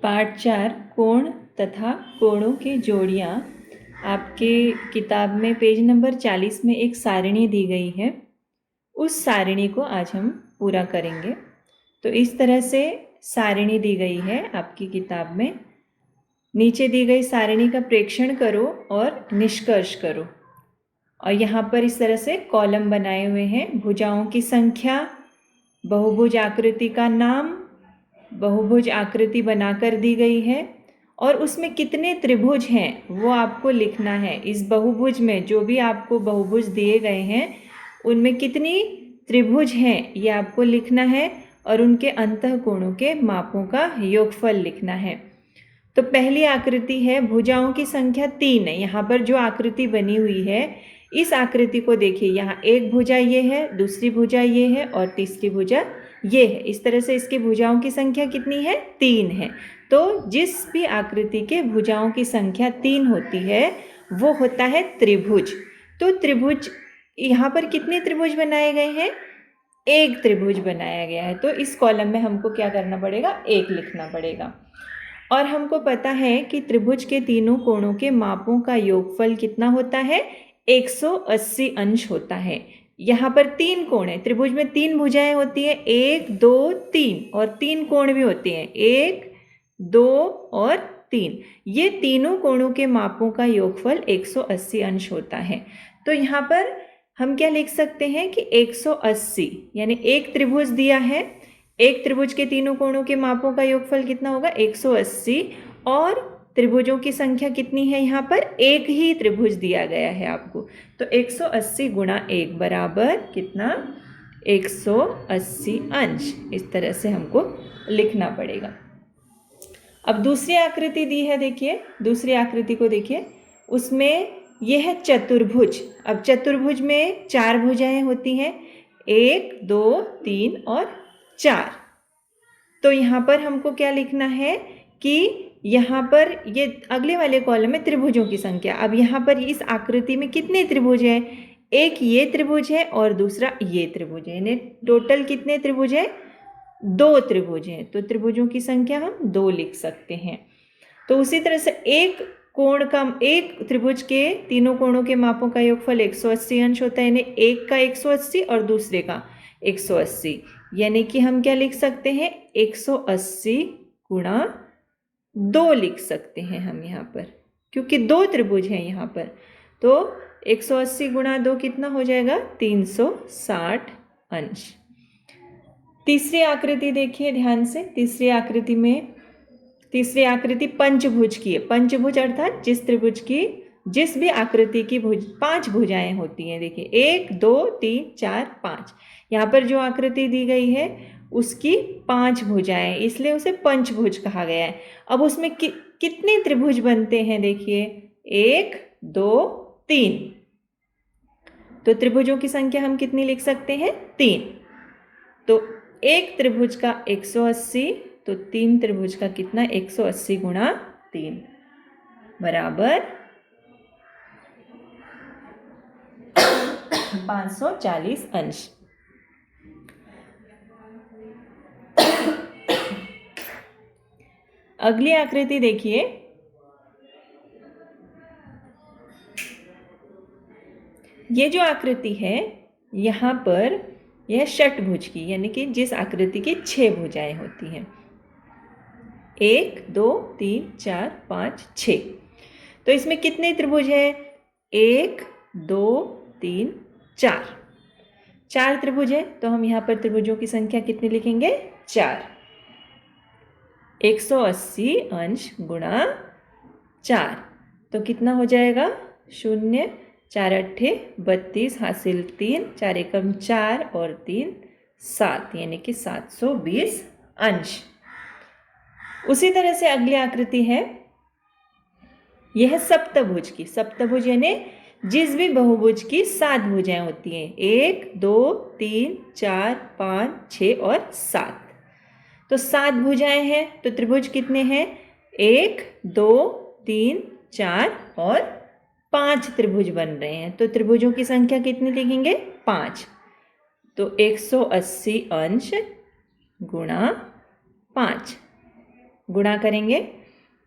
पाठ 4 कोण तथा कोणों की जोड़ियाँ। आपके किताब में पेज नंबर 40 में एक सारणी दी गई है। उस सारणी को आज हम पूरा करेंगे। तो इस तरह से सारणी दी गई है आपकी किताब में। नीचे दी गई सारणी का प्रेक्षण करो और निष्कर्ष करो। और यहाँ पर इस तरह से कॉलम बनाए हुए हैं। भुजाओं की संख्या, बहुभुज आकृति का नाम, बहुभुज आकृति बनाकर दी गई है और उसमें कितने त्रिभुज हैं वो आपको लिखना है। इस बहुभुज में जो भी आपको बहुभुज दिए गए हैं उनमें कितनी त्रिभुज हैं ये आपको लिखना है और उनके अंतःकोणों के मापों का योगफल लिखना है। तो पहली आकृति है, भुजाओं की संख्या 3 है। यहाँ पर जो आकृति बनी हुई है इस आकृति को देखिए, यहाँ एक भुजा ये है, दूसरी भुजा ये है और तीसरी भुजा ये है। इस तरह से इसकी भुजाओं की संख्या कितनी है? 3 है। तो जिस भी आकृति के भुजाओं की संख्या 3 होती है वो होता है त्रिभुज। तो त्रिभुज, यहाँ पर कितने त्रिभुज बनाए गए हैं? एक त्रिभुज बनाया गया है। तो इस कॉलम में हमको क्या करना पड़ेगा? 1 लिखना पड़ेगा। और हमको पता है कि त्रिभुज के तीनों कोणों के मापों का योगफल कितना होता है? 180 अंश होता है। यहाँ पर 3 कोण है, त्रिभुज में 3 भुजाएं होती हैं, 1 2 3, और 3 कोण भी होते हैं, 1 2 और 3। ये तीनों कोणों के मापों का योगफल 180 अंश होता है। तो यहाँ पर हम क्या लिख सकते हैं कि 180 यानी एक त्रिभुज दिया है, एक त्रिभुज के तीनों कोणों के मापों का योगफल कितना होगा? 180। और त्रिभुजों की संख्या कितनी है? यहाँ पर एक ही त्रिभुज दिया गया है आपको। तो 180 गुणा 1 बराबर कितना? 180 अंश। इस तरह से हमको लिखना पड़ेगा। अब दूसरी आकृति दी है, देखिए दूसरी आकृति को देखिए, उसमें यह है चतुर्भुज। अब चतुर्भुज में 4 भुजाएं होती हैं, 1 2 3 और 4। तो यहाँ पर हमको क्या लिखना है कि यहाँ पर ये अगले वाले कॉलम में त्रिभुजों की संख्या। अब यहाँ पर इस आकृति में कितने त्रिभुज हैं? एक ये त्रिभुज है और दूसरा ये त्रिभुज है, यानी टोटल कितने त्रिभुज है? 2 त्रिभुज हैं। तो त्रिभुजों की संख्या हम 2 लिख सकते हैं। तो उसी तरह से एक कोण का, एक त्रिभुज के तीनों कोणों के मापों का योगफल 180 अंश होता है, यानी एक का 180 और दूसरे का 180, यानी कि हम क्या लिख सकते हैं? 180 गुणा 2 लिख सकते हैं हम यहाँ पर, क्योंकि 2 त्रिभुज हैं यहाँ पर। तो 180 गुणा 2 कितना हो जाएगा? 360 अंश। तीसरी आकृति देखिए ध्यान से। तीसरी आकृति पंचभुज की है। पंचभुज अर्थात जिस त्रिभुज की, जिस भी आकृति की 5 भुजाएं होती हैं। देखिए 1 2 3 4 5। यहाँ पर जो आकृति दी गई है उसकी 5 भुजाएं, इसलिए उसे पंचभुज कहा गया है। अब उसमें कितने त्रिभुज बनते हैं? देखिए 1 2 3। तो त्रिभुजों की संख्या हम कितनी लिख सकते हैं? 3। तो एक त्रिभुज का 180, तो 3 त्रिभुज का कितना? 180 गुणा 3 बराबर 540 अंश। अगली आकृति देखिए, ये जो आकृति है यहाँ पर यह षटभुज की, यानी कि जिस आकृति की 6 भुजाएं होती हैं, 1 2 3 4 5 6। तो इसमें कितने त्रिभुज है? 1 2 3 4। 4 त्रिभुज है। तो हम यहाँ पर त्रिभुजों की संख्या कितनी लिखेंगे? 4। 180 अंश गुणा 4, तो कितना हो जाएगा? 0 4 अट्ठे 32, हासिल 3, 4 एकम 4 और 3 7, यानी कि 720 अंश। उसी तरह से अगली आकृति है, यह है सप्तभुज की। सप्तभुज यानी जिस भी बहुभुज की 7 भुजाएं होती हैं, 1 2 3 4 5 6 और 7। तो 7 भुजाएं हैं, तो त्रिभुज कितने हैं? 1 2 3 4 और 5 त्रिभुज बन रहे हैं। तो त्रिभुजों की संख्या कितनी लिखेंगे? 5। तो 180 अंश गुणा 5 गुणा करेंगे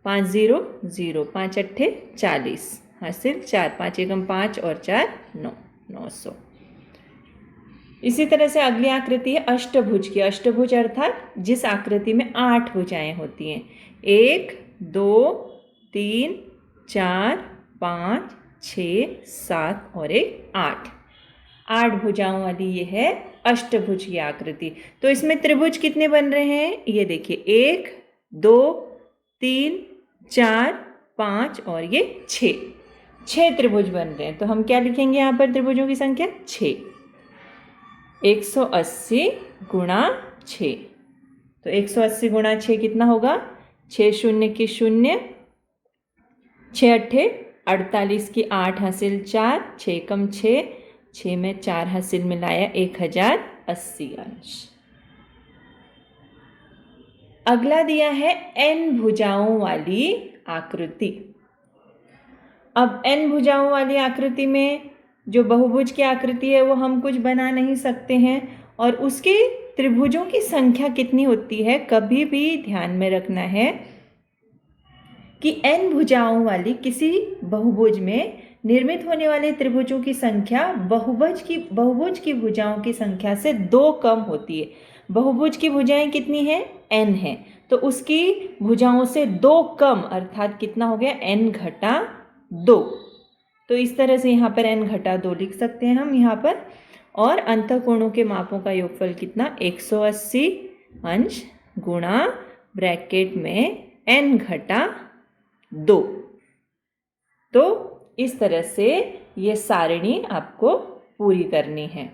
5 0 0, 5 अट्ठे 40, हासिल 4, 5 एकम 5 और 4 9, 900। इसी तरह से अगली आकृति है अष्टभुज की। अष्टभुज अर्थात जिस आकृति में 8 भुजाएं होती हैं, 1 2 3 4 5 6 7 और एक 8, 8 भुजाओं वाली ये है अष्टभुज की आकृति। तो इसमें त्रिभुज कितने बन रहे हैं, ये देखिए 1 2 3 4 5 और ये 6 त्रिभुज बन रहे हैं। तो हम क्या लिखेंगे यहाँ पर त्रिभुजों की संख्या 6, 180 गुणा 6। तो 180 गुणा 6 कितना होगा, 6 शून्य की 0, 6 अट्ठे 48 की 8 हासिल 4, 6 कम 6, 6 में 4 हासिल मिलाया 1080 अंश। अगला दिया है n भुजाओं वाली आकृति। अब n भुजाओं वाली आकृति में जो बहुभुज की आकृति है वो हम कुछ बना नहीं सकते हैं, और उसके त्रिभुजों की संख्या कितनी होती है कभी भी ध्यान में रखना है कि n भुजाओं वाली किसी बहुभुज में निर्मित होने वाले त्रिभुजों की संख्या बहुभुज की भुजाओं की संख्या से 2 कम होती है। बहुभुज की भुजाएं कितनी हैं, n है, तो उसकी भुजाओं से 2 कम अर्थात कितना हो गया, n घटा 2। तो इस तरह से यहाँ पर n घटा 2 लिख सकते हैं हम यहाँ पर। और अंतःकोणों के मापों का योगफल कितना, 180 अंश गुणा ब्रैकेट में n घटा 2। तो इस तरह से ये सारणी आपको पूरी करनी है।